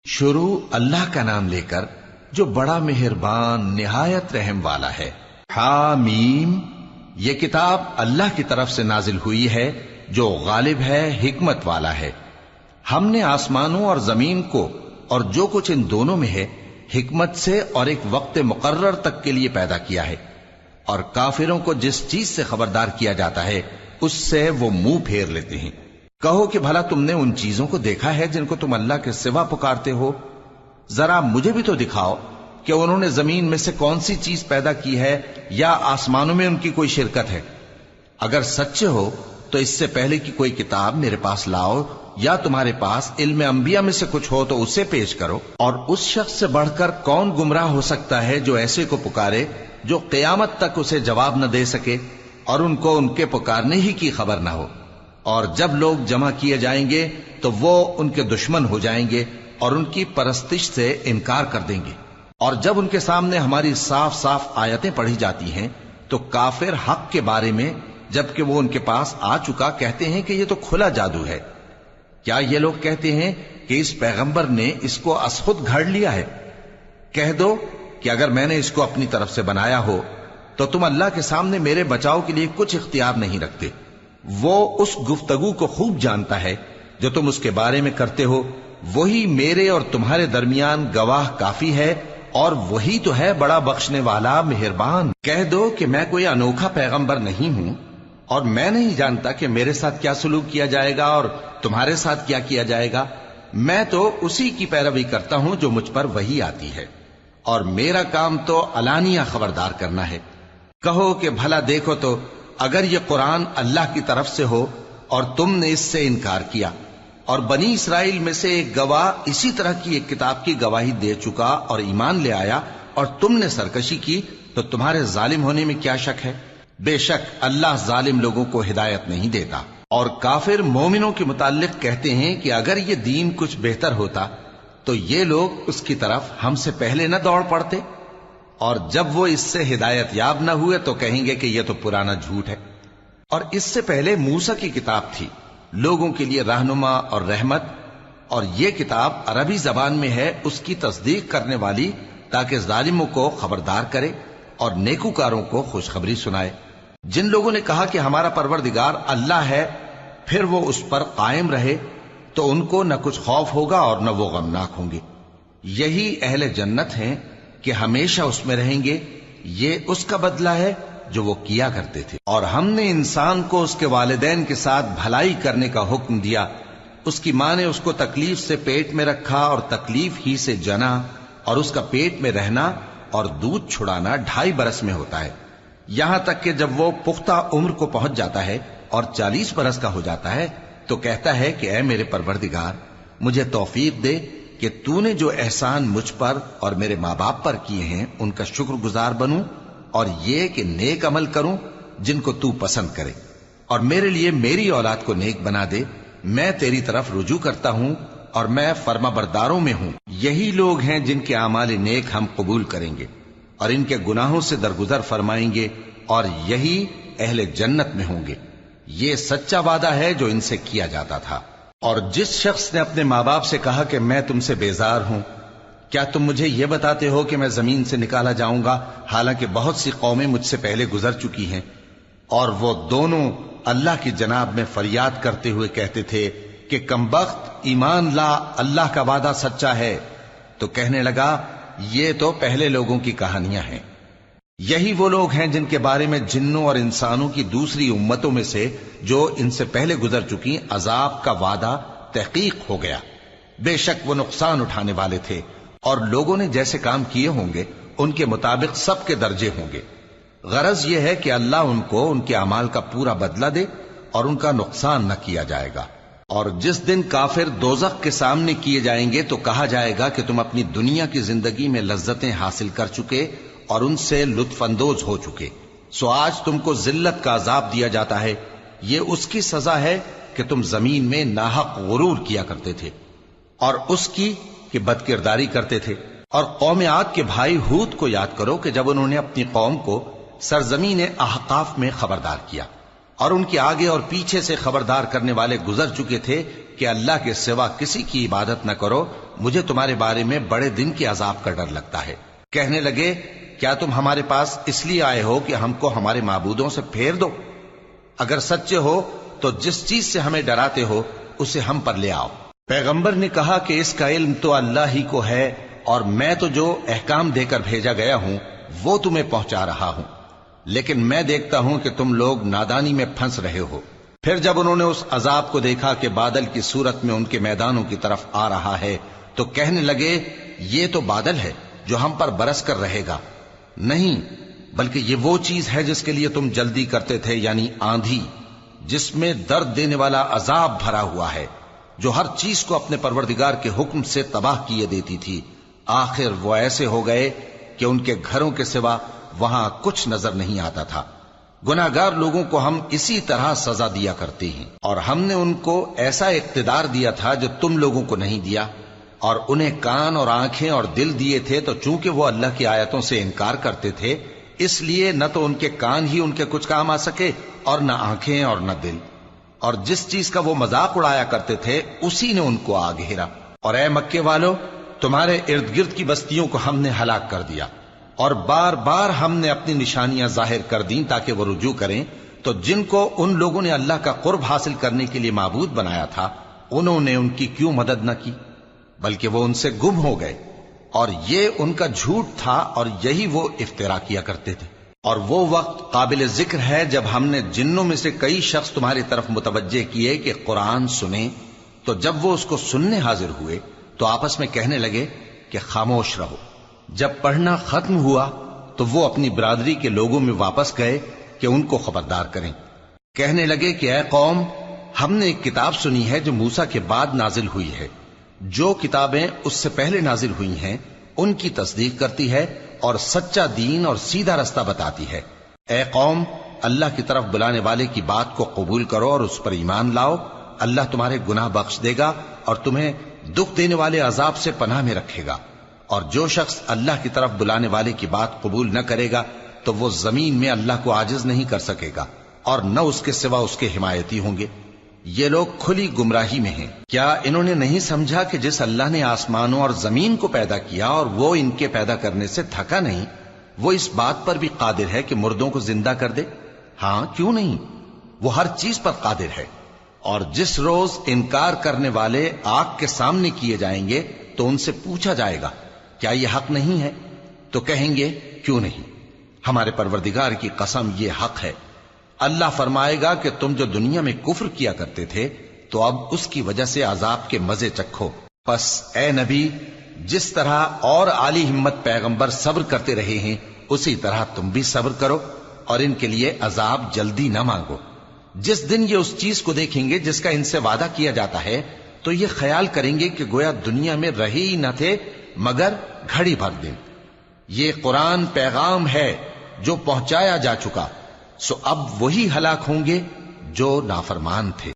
شروع اللہ کا نام لے کر جو بڑا مہربان نہایت رحم والا ہے۔ حامیم، یہ کتاب اللہ کی طرف سے نازل ہوئی ہے جو غالب ہے، حکمت والا ہے۔ ہم نے آسمانوں اور زمین کو اور جو کچھ ان دونوں میں ہے حکمت سے اور ایک وقت مقرر تک کے لیے پیدا کیا ہے، اور کافروں کو جس چیز سے خبردار کیا جاتا ہے اس سے وہ منہ پھیر لیتے ہیں۔ کہو کہ بھلا تم نے ان چیزوں کو دیکھا ہے جن کو تم اللہ کے سوا پکارتے ہو؟ ذرا مجھے بھی تو دکھاؤ کہ انہوں نے زمین میں سے کون سی چیز پیدا کی ہے یا آسمانوں میں ان کی کوئی شرکت ہے؟ اگر سچے ہو تو اس سے پہلے کی کوئی کتاب میرے پاس لاؤ، یا تمہارے پاس علم انبیاء میں سے کچھ ہو تو اسے پیش کرو۔ اور اس شخص سے بڑھ کر کون گمراہ ہو سکتا ہے جو ایسے کو پکارے جو قیامت تک اسے جواب نہ دے سکے اور ان کو ان کے پکارنے ہی کی خبر نہ ہو۔ اور جب لوگ جمع کیے جائیں گے تو وہ ان کے دشمن ہو جائیں گے اور ان کی پرستش سے انکار کر دیں گے۔ اور جب ان کے سامنے ہماری صاف صاف آیتیں پڑھی جاتی ہیں تو کافر حق کے بارے میں جبکہ وہ ان کے پاس آ چکا کہتے ہیں کہ یہ تو کھلا جادو ہے۔ کیا یہ لوگ کہتے ہیں کہ اس پیغمبر نے اس کو از خود گھڑ لیا ہے؟ کہہ دو کہ اگر میں نے اس کو اپنی طرف سے بنایا ہو تو تم اللہ کے سامنے میرے بچاؤ کے لیے کچھ اختیار نہیں رکھتے۔ وہ اس گفتگو کو خوب جانتا ہے جو تم اس کے بارے میں کرتے ہو، وہی میرے اور تمہارے درمیان گواہ کافی ہے، اور وہی تو ہے بڑا بخشنے والا مہربان۔ کہہ دو کہ میں کوئی انوکھا پیغمبر نہیں ہوں، اور میں نہیں جانتا کہ میرے ساتھ کیا سلوک کیا جائے گا اور تمہارے ساتھ کیا کیا جائے گا۔ میں تو اسی کی پیروی کرتا ہوں جو مجھ پر وہی آتی ہے، اور میرا کام تو علانیہ خبردار کرنا ہے۔ کہو کہ بھلا دیکھو تو اگر یہ قرآن اللہ کی طرف سے ہو اور تم نے اس سے انکار کیا، اور بنی اسرائیل میں سے ایک گواہ اسی طرح کی ایک کتاب کی گواہی دے چکا اور ایمان لے آیا، اور تم نے سرکشی کی، تو تمہارے ظالم ہونے میں کیا شک ہے؟ بے شک اللہ ظالم لوگوں کو ہدایت نہیں دیتا۔ اور کافر مومنوں کے متعلق کہتے ہیں کہ اگر یہ دین کچھ بہتر ہوتا تو یہ لوگ اس کی طرف ہم سے پہلے نہ دوڑ پڑتے، اور جب وہ اس سے ہدایت یاب نہ ہوئے تو کہیں گے کہ یہ تو پرانا جھوٹ ہے۔ اور اس سے پہلے موسیٰ کی کتاب تھی، لوگوں کے لیے رہنما اور رحمت، اور یہ کتاب عربی زبان میں ہے اس کی تصدیق کرنے والی، تاکہ ظالموں کو خبردار کرے اور نیکوکاروں کو خوشخبری سنائے۔ جن لوگوں نے کہا کہ ہمارا پروردگار اللہ ہے، پھر وہ اس پر قائم رہے تو ان کو نہ کچھ خوف ہوگا اور نہ وہ غمناک ہوں گے۔ یہی اہل جنت ہیں کہ ہمیشہ اس میں رہیں گے، یہ اس کا بدلہ ہے جو وہ کیا کرتے تھے۔ اور ہم نے انسان کو اس کے والدین کے ساتھ بھلائی کرنے کا حکم دیا، اس کی ماں نے اس کو تکلیف سے پیٹ میں رکھا اور تکلیف ہی سے جنا، اور اس کا پیٹ میں رہنا اور دودھ چھڑانا 2.5 برس میں ہوتا ہے، یہاں تک کہ جب وہ پختہ عمر کو پہنچ جاتا ہے اور 40 برس کا ہو جاتا ہے تو کہتا ہے کہ اے میرے پروردگار، مجھے توفیق دے کہ تو نے جو احسان مجھ پر اور میرے ماں باپ پر کیے ہیں ان کا شکر گزار بنوں، اور یہ کہ نیک عمل کروں جن کو تو پسند کرے، اور میرے لیے میری اولاد کو نیک بنا دے۔ میں تیری طرف رجوع کرتا ہوں اور میں فرما برداروں میں ہوں۔ یہی لوگ ہیں جن کے اعمال نیک ہم قبول کریں گے اور ان کے گناہوں سے درگزر فرمائیں گے، اور یہی اہل جنت میں ہوں گے۔ یہ سچا وعدہ ہے جو ان سے کیا جاتا تھا۔ اور جس شخص نے اپنے ماں باپ سے کہا کہ میں تم سے بیزار ہوں، کیا تم مجھے یہ بتاتے ہو کہ میں زمین سے نکالا جاؤں گا، حالانکہ بہت سی قومیں مجھ سے پہلے گزر چکی ہیں؟ اور وہ دونوں اللہ کی جناب میں فریاد کرتے ہوئے کہتے تھے کہ کمبخت، ایمان لا، اللہ کا وعدہ سچا ہے۔ تو کہنے لگا یہ تو پہلے لوگوں کی کہانیاں ہیں۔ یہی وہ لوگ ہیں جن کے بارے میں جنوں اور انسانوں کی دوسری امتوں میں سے جو ان سے پہلے گزر چکی عذاب کا وعدہ تحقیق ہو گیا۔ بے شک وہ نقصان اٹھانے والے تھے، اور لوگوں نے جیسے کام کیے ہوں گے ان کے مطابق سب کے درجے ہوں گے۔ غرض یہ ہے کہ اللہ ان کو ان کے اعمال کا پورا بدلہ دے اور ان کا نقصان نہ کیا جائے گا۔ اور جس دن کافر دوزخ کے سامنے کیے جائیں گے تو کہا جائے گا کہ تم اپنی دنیا کی زندگی میں لذتیں حاصل کر چکے اور ان سے لطف اندوز ہو چکے، سو آج تم کو ذلت کا عذاب دیا جاتا ہے۔ یہ اس کی سزا ہے کہ تم زمین میں ناحق غرور کیا کرتے تھے، اور اس کی کہ بد کرداری کرتے تھے۔ اور قوم عاد کے بھائی ہود کو یاد کرو کہ جب انہوں نے اپنی قوم کو سرزمین احقاف میں خبردار کیا، اور ان کے آگے اور پیچھے سے خبردار کرنے والے گزر چکے تھے کہ اللہ کے سوا کسی کی عبادت نہ کرو، مجھے تمہارے بارے میں بڑے دن کے عذاب کا ڈر لگتا ہے۔ کہنے لگے کیا تم ہمارے پاس اس لیے آئے ہو کہ ہم کو ہمارے معبودوں سے پھیر دو؟ اگر سچے ہو تو جس چیز سے ہمیں ڈراتے ہو اسے ہم پر لے آؤ۔ پیغمبر نے کہا کہ اس کا علم تو اللہ ہی کو ہے، اور میں تو جو احکام دے کر بھیجا گیا ہوں وہ تمہیں پہنچا رہا ہوں، لیکن میں دیکھتا ہوں کہ تم لوگ نادانی میں پھنس رہے ہو۔ پھر جب انہوں نے اس عذاب کو دیکھا کہ بادل کی صورت میں ان کے میدانوں کی طرف آ رہا ہے تو کہنے لگے یہ تو بادل ہے جو ہم پر برس کر رہے گا۔ نہیں، بلکہ یہ وہ چیز ہے جس کے لیے تم جلدی کرتے تھے، یعنی آندھی، جس میں درد دینے والا عذاب بھرا ہوا ہے، جو ہر چیز کو اپنے پروردگار کے حکم سے تباہ کیے دیتی تھی۔ آخر وہ ایسے ہو گئے کہ ان کے گھروں کے سوا وہاں کچھ نظر نہیں آتا تھا۔ گناہگار لوگوں کو ہم اسی طرح سزا دیا کرتے ہیں، اور ہم نے ان کو ایسا اقتدار دیا تھا جو تم لوگوں کو نہیں دیا، اور انہیں کان اور آنکھیں اور دل دیے تھے، تو چونکہ وہ اللہ کی آیتوں سے انکار کرتے تھے اس لیے نہ تو ان کے کان ہی ان کے کچھ کام آ سکے اور نہ آنکھیں اور نہ دل، اور جس چیز کا وہ مذاق اڑایا کرتے تھے اسی نے ان کو آ گھیرا۔ اور اے مکے والو، تمہارے ارد گرد کی بستیوں کو ہم نے ہلاک کر دیا، اور بار بار ہم نے اپنی نشانیاں ظاہر کر دیں تاکہ وہ رجوع کریں، تو جن کو ان لوگوں نے اللہ کا قرب حاصل کرنے کے لیے معبود بنایا تھا انہوں نے ان کی کیوں مدد نہ کی، بلکہ وہ ان سے گم ہو گئے، اور یہ ان کا جھوٹ تھا اور یہی وہ افترا کیا کرتے تھے۔ اور وہ وقت قابل ذکر ہے جب ہم نے جنوں میں سے کئی شخص تمہاری طرف متوجہ کیے کہ قرآن سنیں، تو جب وہ اس کو سننے حاضر ہوئے تو آپس میں کہنے لگے کہ خاموش رہو۔ جب پڑھنا ختم ہوا تو وہ اپنی برادری کے لوگوں میں واپس گئے کہ ان کو خبردار کریں۔ کہنے لگے کہ اے قوم، ہم نے ایک کتاب سنی ہے جو موسیٰ کے بعد نازل ہوئی ہے، جو کتابیں اس سے پہلے نازل ہوئی ہیں ان کی تصدیق کرتی ہے اور سچا دین اور سیدھا رستہ بتاتی ہے۔ اے قوم، اللہ کی طرف بلانے والے کی بات کو قبول کرو اور اس پر ایمان لاؤ، اللہ تمہارے گناہ بخش دے گا اور تمہیں دکھ دینے والے عذاب سے پناہ میں رکھے گا۔ اور جو شخص اللہ کی طرف بلانے والے کی بات قبول نہ کرے گا تو وہ زمین میں اللہ کو عاجز نہیں کر سکے گا، اور نہ اس کے سوا اس کے حمایتی ہوں گے۔ یہ لوگ کھلی گمراہی میں ہیں۔ کیا انہوں نے نہیں سمجھا کہ جس اللہ نے آسمانوں اور زمین کو پیدا کیا اور وہ ان کے پیدا کرنے سے تھکا نہیں، وہ اس بات پر بھی قادر ہے کہ مردوں کو زندہ کر دے؟ ہاں، کیوں نہیں، وہ ہر چیز پر قادر ہے۔ اور جس روز انکار کرنے والے آگ کے سامنے کیے جائیں گے تو ان سے پوچھا جائے گا کیا یہ حق نہیں ہے؟ تو کہیں گے کیوں نہیں، ہمارے پروردگار کی قسم یہ حق ہے۔ اللہ فرمائے گا کہ تم جو دنیا میں کفر کیا کرتے تھے تو اب اس کی وجہ سے عذاب کے مزے چکھو۔ پس اے نبی، جس طرح اور عالی ہمت پیغمبر صبر کرتے رہے ہیں اسی طرح تم بھی صبر کرو، اور ان کے لیے عذاب جلدی نہ مانگو۔ جس دن یہ اس چیز کو دیکھیں گے جس کا ان سے وعدہ کیا جاتا ہے تو یہ خیال کریں گے کہ گویا دنیا میں رہے ہی نہ تھے مگر گھڑی بھر دن۔ یہ قرآن پیغام ہے جو پہنچایا جا چکا، سو اب وہی ہلاک ہوں گے جو نافرمان تھے۔